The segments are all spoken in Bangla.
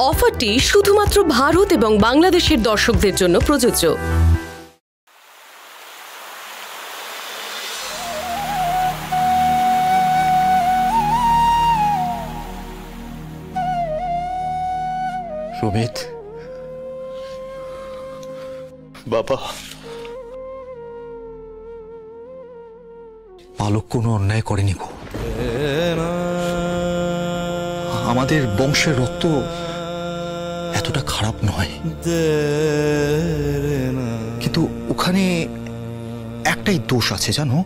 অফারটি শুধুমাত্র ভারত এবং বাংলাদেশের দর্শকদের জন্য প্রযোজ্য। রোমিত, বাবা, পালক কোনো অন্যায় করেনি গো। আমাদের বংশের রক্ত এতটা খারাপ নয়, কিন্তু ওখানে একটাই দোষ আছে জানো,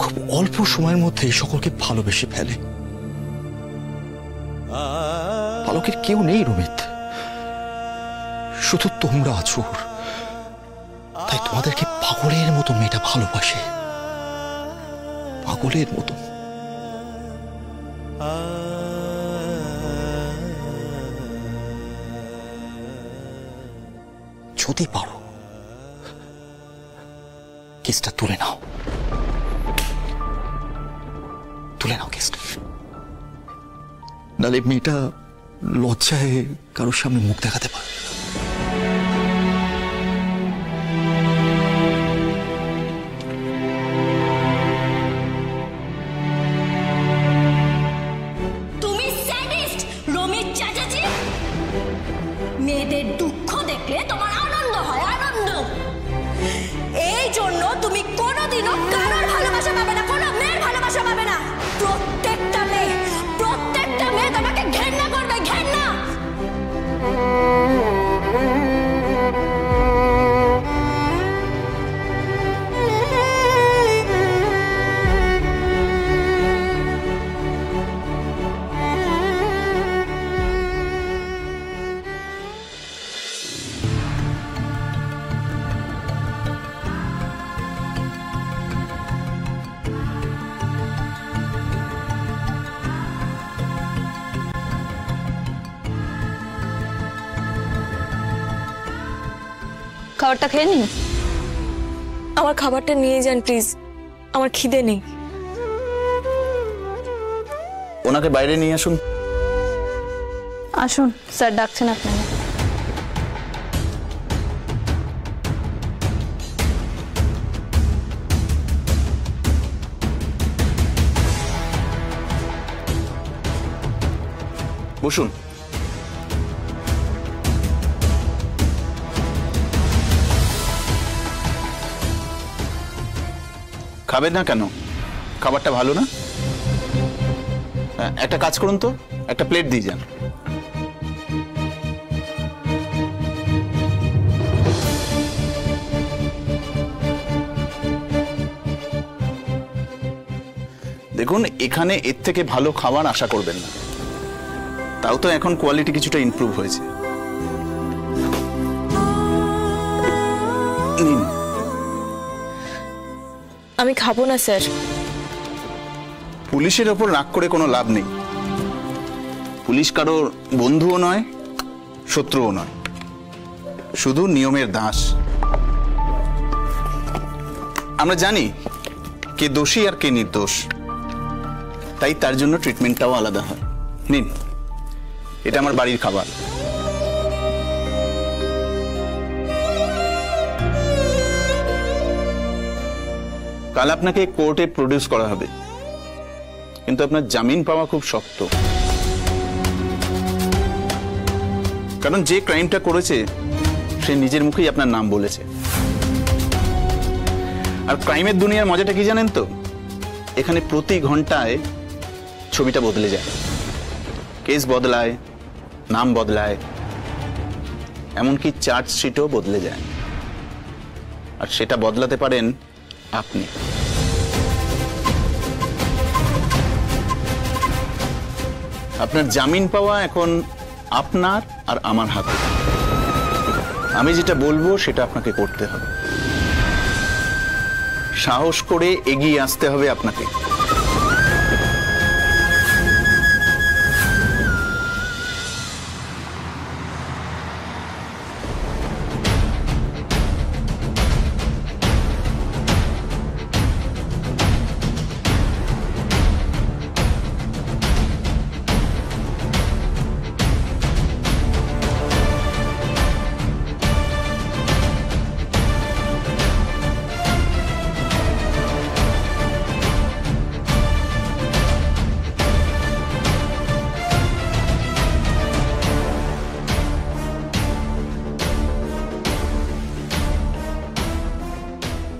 খুব অল্প সময়ের মধ্যে সকলকে ভালোবেসে ফেলে। পালকের কেউ নেই রোমিত, শুধু তোমরা আছো, তাই তোমাদেরকে পাগলের মতো মেয়েটা ভালোবাসে, পাগলের মতো। যদি পারো কেসটা তুলে নাও, তুলে নাও কেসটা, নালে মেয়েটা লজ্জায় কারোর সামনে মুখ দেখাতে পারে। তুমি স্যাডিস্ট রোমিত চ্যাটার্জি। মেয়েদের দুঃখ দেখলে তোমার আনন্দ হয়, আনন্দ। এই জন্য তুমি কোনোদিনও কারোর ভালোবাসা পাবে না, কোনো মেয়ের ভালোবাসা পাবে না। প্রত্যেকটা মেয়ে তোমাকে ঘেন্না করবে, ঘেন্না। খাবারটা খেয়ে নিন। আমার খাবারটা নিয়ে যান প্লিজ, আমার খিদে নেই। ওনাকে বাইরে নিয়ে আসুন। আসুন, স্যার ডাকছেন আপনাকে। বসুন। খাবেন না কেন? খাবারটা ভালো না? একটা কাজ করুন তো, একটা প্লেট দিয়ে যান। দেখুন, এখানে এর থেকে ভালো খাবার আশা করবেন না, তাও তো এখন কোয়ালিটি কিছুটা ইমপ্রুভ হয়েছে। নিন। আমি খাবো না স্যার। পুলিশের ওপর রাগ করে কোনো লাভ নেই। পুলিশ কারোর বন্ধুও নয়, শত্রুও নয়, শুধু নিয়মের দাস। আমরা জানি কে দোষী আর কে নির্দোষ, তাই তার জন্য ট্রিটমেন্টটাও আলাদা হয়। নিন, এটা আমার বাড়ির খাবার। কাল আপনাকে কোর্টে প্রডিউস করা হবে, কিন্তু আপনার জামিন পাওয়া খুব শক্ত, কারণ যে ক্রাইমটা করেছে সে নিজের মুখেই আপনার নাম বলেছে। আর ক্রাইমের দুনিয়ার মজাটা কি জানেন তো, এখানে প্রতি ঘন্টায় ছবিটা বদলে যায়, কেস বদলায়, নাম বদলায়, এমনকি চার্জশিটও বদলে যায়। আর সেটা বদলাতে পারেন আপনি। আপনার জামিন পাওয়া এখন আপনার আর আমার হাতে। আমি যেটা বলবো সেটা আপনাকে করতে হবে, সাহস করে এগিয়ে আসতে হবে আপনাকে।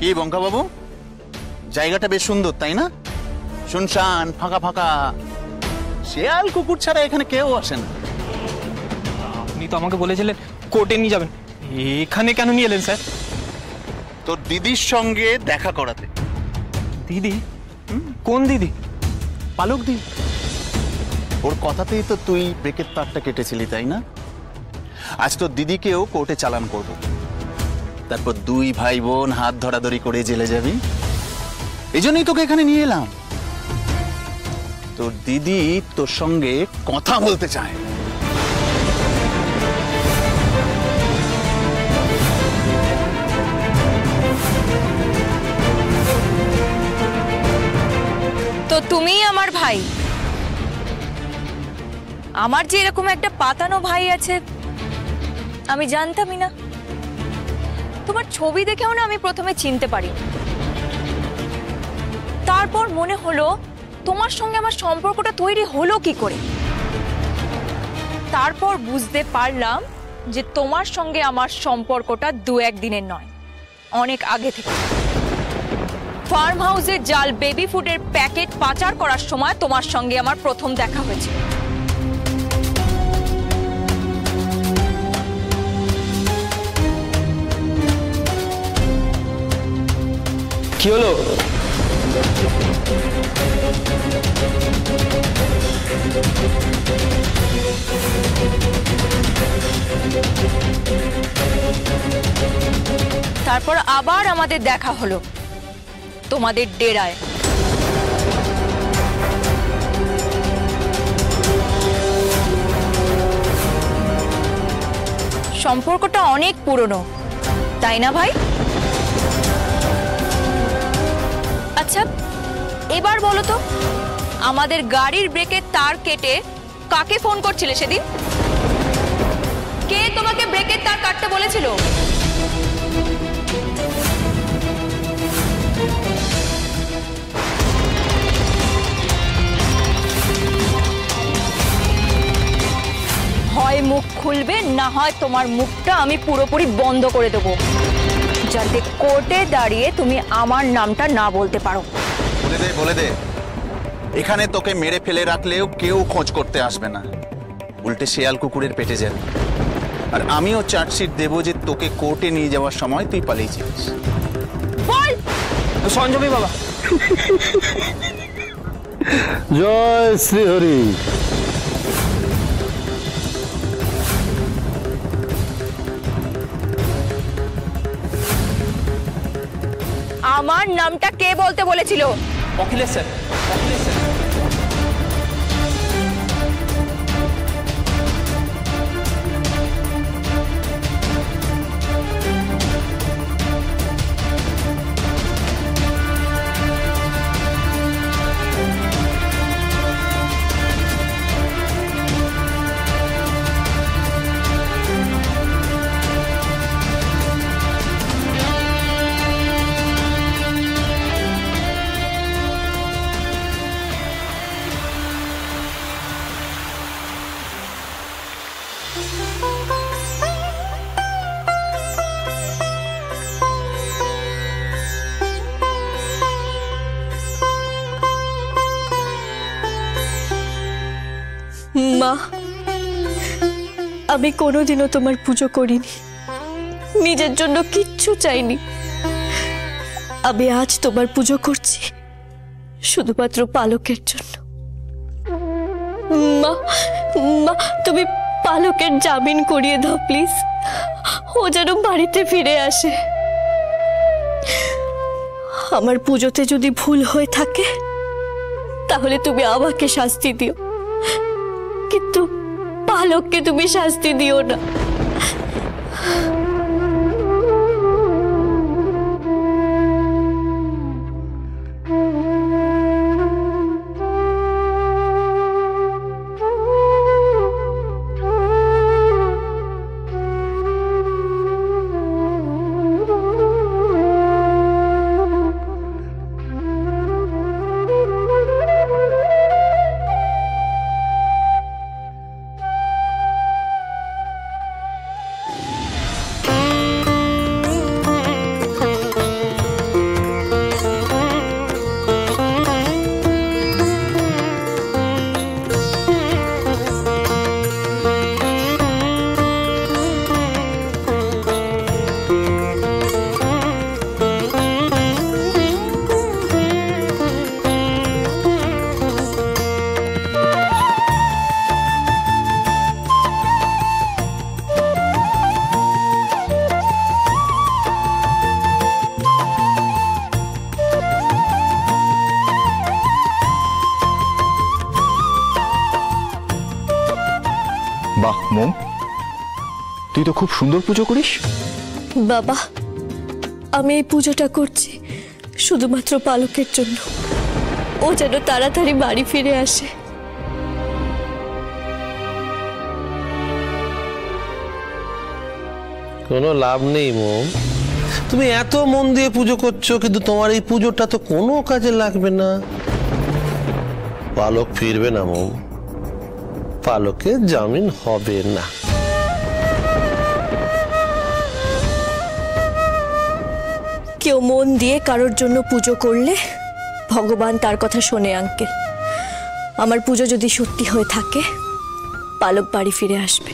কি বঙ্কা বাবু, জায়গাটা বেশ সুন্দর তাই না? শুনশান, ফাঁকা ফাঁকা, শেয়াল কুকুর ছাড়া এখানে কেউ আসে না। আপনি তো আমাকে বলেছিলেন কোর্টে নিয়ে যাবেন, এখানে কেন নিয়ে এলেন স্যার? তোর দিদির সঙ্গে দেখা করাতে। দিদি? কোন দিদি? পালক দি, ওর কথাতেই তো তুই ব্রেকের তারটা কেটেছিলি তাই না? আজ তোর দিদিকেও কোর্টে চালান করব, তারপর দুই ভাই বোন হাত ধরাধরি করে জেলে যাবি। এই জন্যই তোকে এখানে নিয়ে এলাম। তোর দিদি তোর সঙ্গে কথা বলতে চায়। তো তুমিই আমার ভাই? আমার যে এরকম একটা পাতানো ভাই আছে আমি জানতামই না। তোমার ছবি দেখেও না আমি প্রথমে চিনতে পারি, তারপর মনে হলো তোমার সঙ্গে আমার সম্পর্কটা তৈরি হলো কি করে। তারপর বুঝতে পারলাম যে তোমার সঙ্গে আমার সম্পর্কটা দু একদিনের নয়, অনেক আগে থেকে। ফার্ম হাউসে জাল বেবি ফুডের প্যাকেট পাচার করার সময় তোমার সঙ্গে আমার প্রথম দেখা হয়েছে। কি হলো? তারপর আবার আমাদের দেখা হলো তোমাদের ডেরায়। সম্পর্কটা অনেক পুরনো তাই না ভাই? আচ্ছা এবার বলো তো, আমাদের গাড়ির ব্রেকের তার কেটে কাকে ফোন করছিলে সেদিন? কে তোমাকে ব্রেকের তার কাটতে বলেছিল? হয় মুখ খুলবে, না হয় তোমার মুখটা আমি পুরোপুরি বন্ধ করে দেবো, যাতে কোর্টে দাঁড়িয়ে তুমি আমার নামটা না বলতে পারো। বলে দে, বলে দে, এখানে তোকে মেরে ফেলে রাখলেও কেউ খোঁজ করতে আসবে না, উল্টে শেয়াল কুকুরের পেটে যাবে। আর আমিও চার্জশিট দেবো যে তোকে কোর্টে নিয়ে যাওয়ার সময় তুই পালিয়েছিস। বল সঞ্জয় বাবা। জয় শ্রীহরি। আমার নামটা কে বলতে বলেছিল? Akhilesh sir, Akhilesh sir. মা, আমি কোনোদিনও তোমার পুজো করিনি, নিজের জন্য কিচ্ছু চাইনি। আমি আজ তোমার পুজো করছি শুধুমাত্র পালকের জন্য। মা, মা তুমি পালকের জামিন করিয়ে দাও প্লিজ, ও যেন বাড়িতে ফিরে আসে। আমার পুজোতে যদি ভুল হয়ে থাকে তাহলে তুমি আমাকে শাস্তি দিও, কিন্তু পালককে তুমি শাস্তি দিও না। বাহ মোম, তুই তো খুব সুন্দর পুজো করিস। বাবা, আমি এই পুজোটা করছি শুধুমাত্র পালকের জন্য। ও যেন তাড়াতাড়ি বাড়ি ফিরে আসে। কোনো লাভ নেই মোম, তুমি এত মন দিয়ে পুজো করছো কিন্তু তোমার এই পুজোটা তো কোনো কাজে লাগবে না। পালক ফিরবে না মোম, পালকের জামিন হবে না। কেউ মন দিয়ে কারোর জন্য পুজো করলে ভগবান তার কথা শোনে আঙ্কেল। আমার পুজো যদি সত্যি হয়ে থাকে, পালক বাড়ি ফিরে আসবে।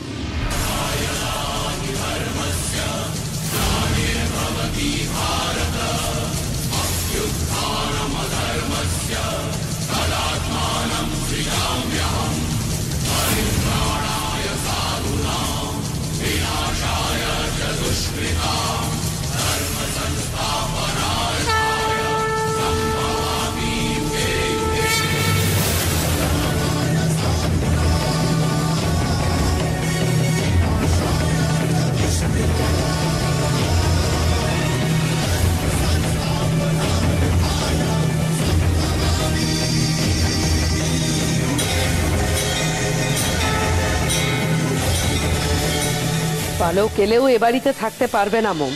পালক এলেও এ বাড়িতে থাকতে পারবে না মোম।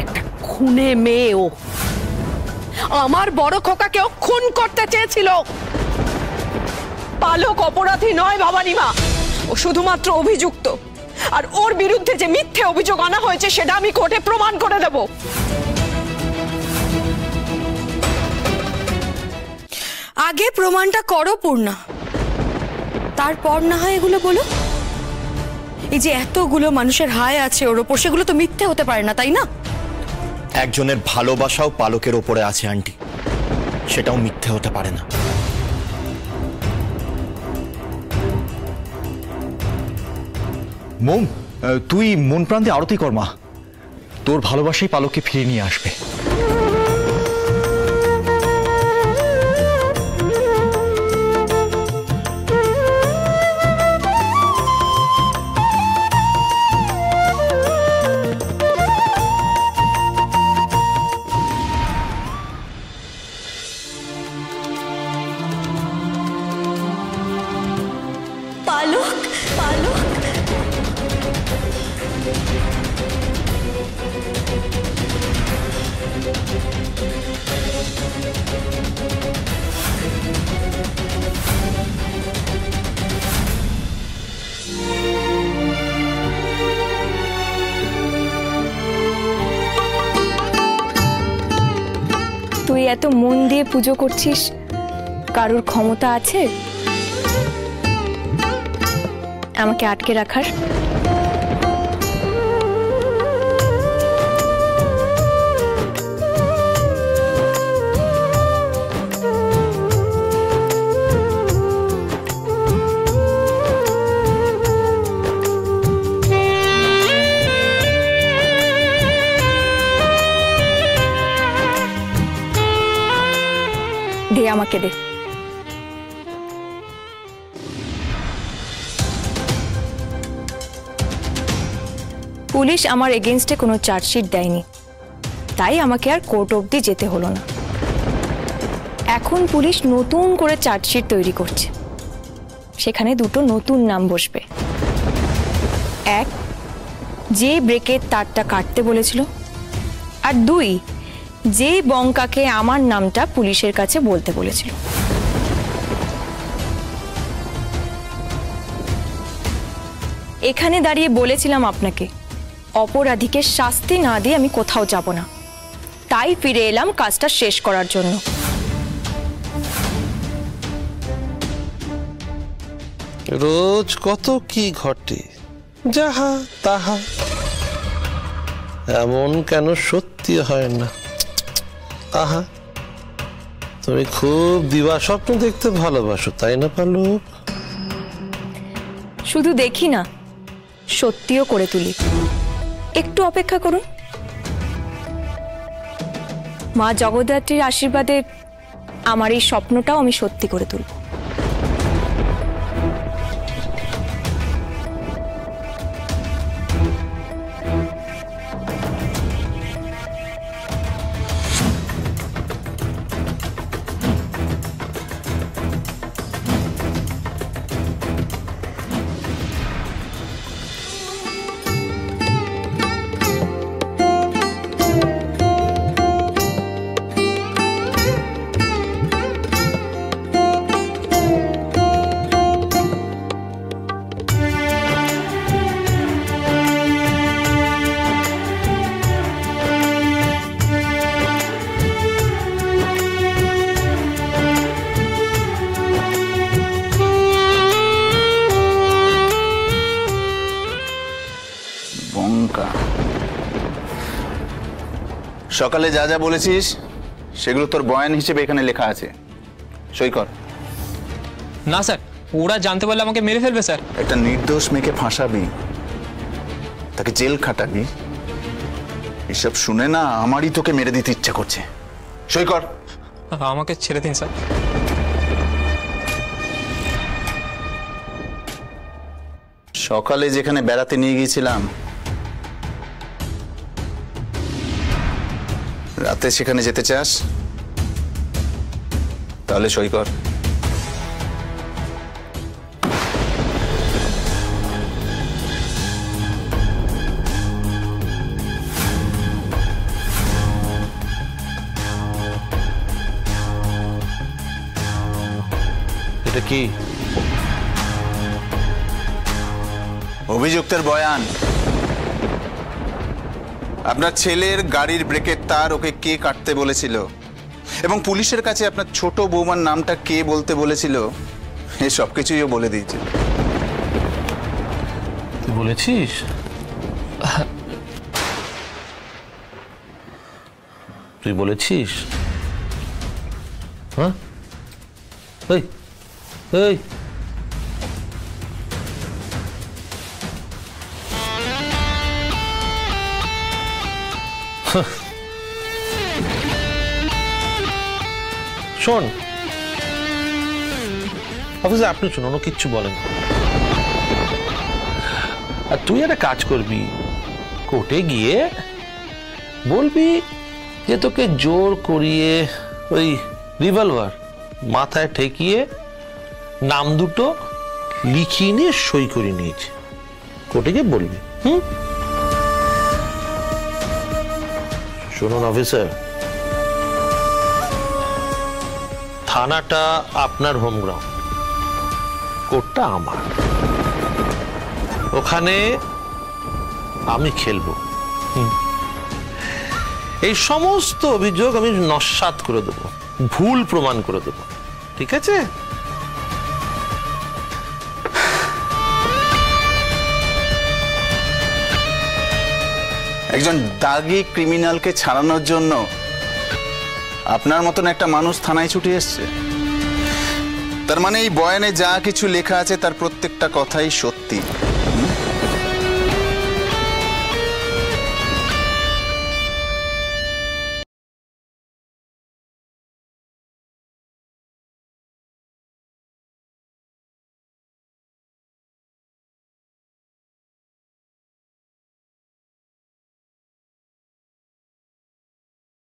একটা খুনে মেয়ে ও। আমার বড় খোকাকেও খুন করতে চেয়েছিল। পালক অপরাধী নয় ভবানী মা, ও শুধুমাত্র অভিযুক্ত। আর ওর বিরুদ্ধে যে মিথ্যে অভিযোগ আনা হয়েছে সেটা আমি কোর্টে প্রমাণ করে দেব। আগে প্রমাণটা করো পূর্ণা, তারপর না হয় এগুলো বলো। এই যে এতগুলো মানুষের হায় আছে ওর ওপর, সেগুলো তো মিথ্যে হতে পারে না, তাই না? একজনের ভালোবাসাও পালকের ওপরে আছে আন্টি, সেটাও মিথ্যে হতে পারে না। মোম, তুই মন প্রান্তে আরতি কর মা, তোর ভালোবাসাই পালককে ফিরিয়ে নিয়ে আসবে। পালক, পালক, তুই এত মন দিয়ে পুজো করছিস, কারোর ক্ষমতা আছে আমাকে আটকে রাখার? দে, আমাকে দে। পুলিশ আমার এগেইনস্টে কোনো চার্জশিট দেয়নি, তাই আমাকে আর কোর্ট অবধি যেতে হলো না। এখন পুলিশ নতুন করে চার্জশিট তৈরি করছে, সেখানে দুটো নতুন নাম বসবে। এক, যে ব্রেকের তারটা কাটতে বলেছিল, আর দুই, যে বঙ্কাকে আমার নামটা পুলিশের কাছে বলতে বলেছিল। এখানে দাঁড়িয়ে বলেছিলাম আপনাকে, অপরাধীকে শাস্তি না দিয়ে আমি কোথাও যাব না, তাই ফিরে এলাম কাজটা শেষ করার জন্য। রোজ কত কি ঘটে, যাহা তাহা, এমন কেন সত্যি হয় না? আহা, তুমি খুব দিবা স্বপ্ন দেখতে ভালোবাসো, তাই না পালক? শুধু দেখি না, সত্যিও করে তুলি। একটু অপেক্ষা করুন, মা জগদ্ধাত্রীর আশীর্বাদে আমার এই স্বপ্নটাও আমি সত্যি করে তুলব। সকালে যা যা বলেছিস সেগুলো তোর বয়ান হিসেবে এখানে লেখা আছে, সই কর। না স্যার, ওরা জানতে পারলে আমাকে মেরে ফেলবে স্যার। একটা নির্দোষ মেয়েকে ফাঁসাবি, তাকে জেল খাটাবি, এসব শুনে না আমারই তোকে মেরে দিতে ইচ্ছা করছে। সই কর। আমাকে ছেড়ে দিন স্যার। সকালে যেখানে বেড়াতে নিয়ে গিয়েছিলাম, রাতে সেখানে যেতে চাস? তাহলে সই কর। এটা কি? অভিযুক্তের বয়ান। আপনার ছেলের গাড়ির ব্রেকের তার ওকে কে কাটতে বলেছিল এবং পুলিশের কাছে আপনার ছোট বৌমার নামটা কে বলতে বলেছিল, এই সব কিছুই ও বলে দিয়েছে। তুই বলেছিস? তুই বলেছিস? হ্যাঁ, এই এই শোন অফিসে, আপনি শুনুন, কিচ্ছু বলেন। আর তুই একটা কাজ করবি, কোর্টে গিয়ে বলবি যে তোকে জোর করিয়ে ওই রিভলভার মাথায় ঠেকিয়ে নাম দুটো লিখিয়ে নিয়ে সই করে নিয়েছে। কোর্টে গিয়ে বলবি। শুনুন অফিসার, থানাটা আপনার হোম গ্রাউন্ড, কোর্টটা আমার। ওখানে আমি খেলবো। এই সমস্ত অভিযোগ আমি নস্যাৎ করে দেবো, ভুল প্রমাণ করে দেবো, ঠিক আছে? একজন দাগী ক্রিমিনালকে ছাড়ানোর জন্য আপনার মতন একটা মানুষ থানায় ছুটে এসছে। তার মানে এই বয়ানে যা কিছু লেখা আছে তার প্রত্যেকটা কথাই সত্যি।